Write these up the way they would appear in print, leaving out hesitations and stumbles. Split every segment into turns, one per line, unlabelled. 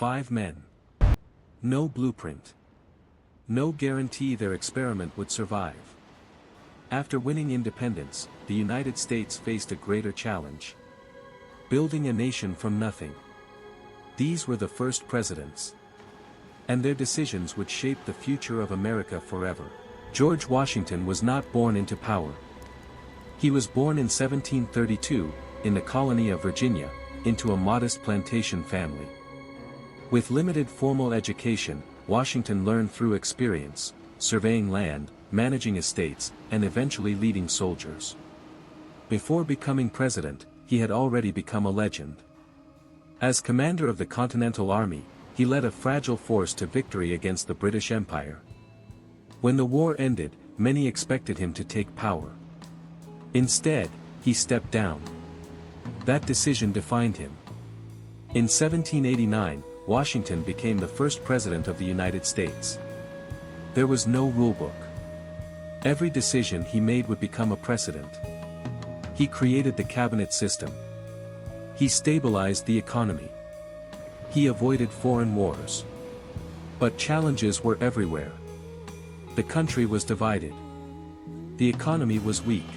5 men. No blueprint. No guarantee their experiment would survive. After winning independence, the United States faced a greater challenge. Building a nation from nothing. These were the first presidents. And their decisions would shape the future of America forever. George Washington was not born into power. He was born in 1732, in the colony of Virginia, into a modest plantation family. With limited formal education, Washington learned through experience, surveying land, managing estates, and eventually leading soldiers. Before becoming president, he had already become a legend. As commander of the Continental Army, he led a fragile force to victory against the British Empire. When the war ended, many expected him to take power. Instead, he stepped down. That decision defined him. In 1789, Washington became the first president of the United States. There was no rulebook. Every decision he made would become a precedent. He created the cabinet system. He stabilized the economy. He avoided foreign wars. But challenges were everywhere. The country was divided. The economy was weak.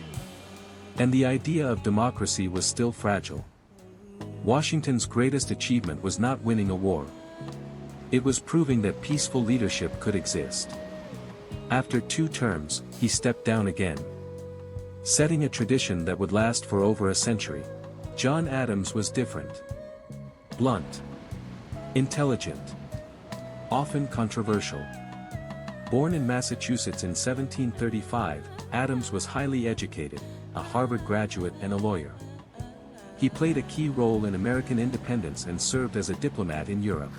And the idea of democracy was still fragile. Washington's greatest achievement was not winning a war. It was proving that peaceful leadership could exist. After 2 terms, he stepped down again, setting a tradition that would last for over a century. John Adams was different. Blunt. Intelligent. Often controversial. Born in Massachusetts in 1735, Adams was highly educated, a Harvard graduate and a lawyer. He played a key role in American independence and served as a diplomat in Europe.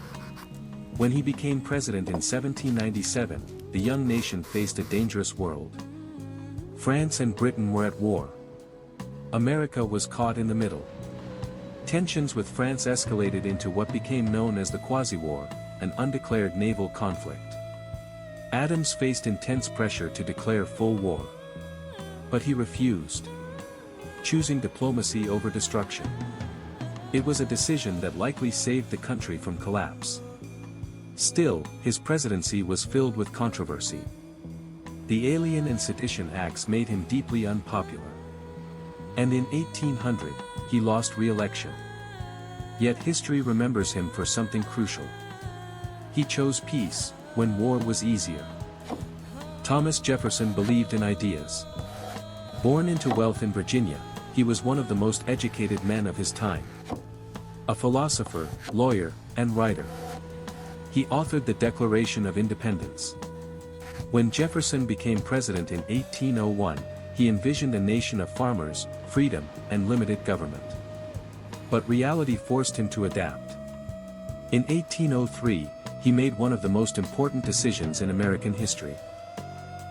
When he became president in 1797, the young nation faced a dangerous world. France and Britain were at war. America was caught in the middle. Tensions with France escalated into what became known as the Quasi-War, an undeclared naval conflict. Adams faced intense pressure to declare full war. But he refused, choosing diplomacy over destruction. It was a decision that likely saved the country from collapse. Still, his presidency was filled with controversy. The Alien and Sedition Acts made him deeply unpopular. And in 1800, he lost re-election. Yet history remembers him for something crucial. He chose peace, when war was easier. Thomas Jefferson believed in ideas. Born into wealth in Virginia, he was one of the most educated men of his time. A philosopher, lawyer, and writer. He authored the Declaration of Independence. When Jefferson became president in 1801, he envisioned a nation of farmers, freedom, and limited government. But reality forced him to adapt. In 1803, he made one of the most important decisions in American history.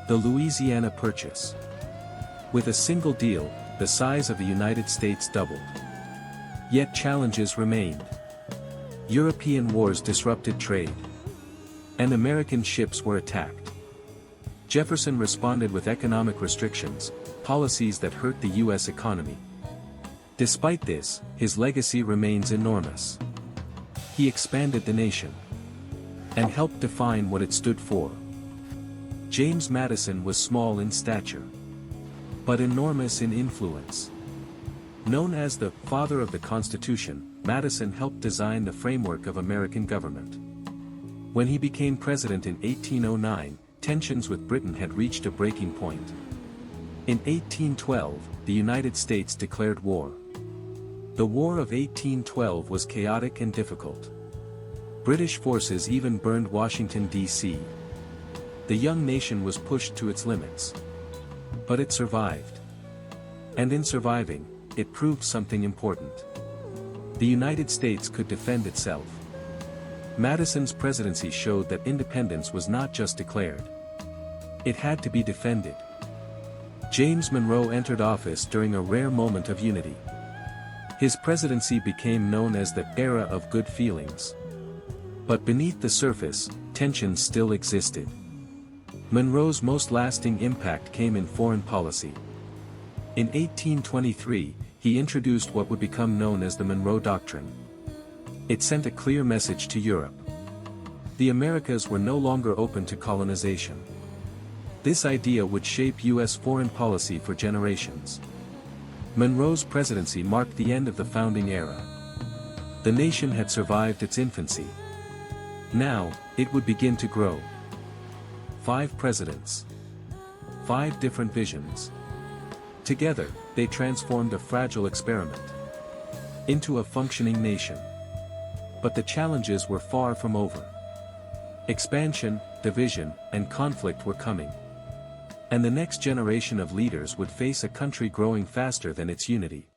The Louisiana Purchase. With a single deal, the size of the United States doubled. Yet challenges remained. European wars disrupted trade. And American ships were attacked. Jefferson responded with economic restrictions, policies that hurt the U.S. economy. Despite this, his legacy remains enormous. He expanded the nation. And helped define what it stood for. James Madison was small in stature. But enormous in influence. Known as the "Father of the Constitution," Madison helped design the framework of American government. When he became president in 1809, tensions with Britain had reached a breaking point. In 1812, the United States declared war. The War of 1812 was chaotic and difficult. British forces even burned Washington, D.C. The young nation was pushed to its limits. But it survived. And in surviving, it proved something important. The United States could defend itself. Madison's presidency showed that independence was not just declared. It had to be defended. James Monroe entered office during a rare moment of unity. His presidency became known as the era of good feelings. But beneath the surface, tensions still existed. Monroe's most lasting impact came in foreign policy. In 1823, he introduced what would become known as the Monroe Doctrine. It sent a clear message to Europe. The Americas were no longer open to colonization. This idea would shape U.S. foreign policy for generations. Monroe's presidency marked the end of the founding era. The nation had survived its infancy. Now, it would begin to grow. 5 presidents. 5 different visions. Together, they transformed a fragile experiment into a functioning nation. But the challenges were far from over. Expansion, division, and conflict were coming. And the next generation of leaders would face a country growing faster than its unity.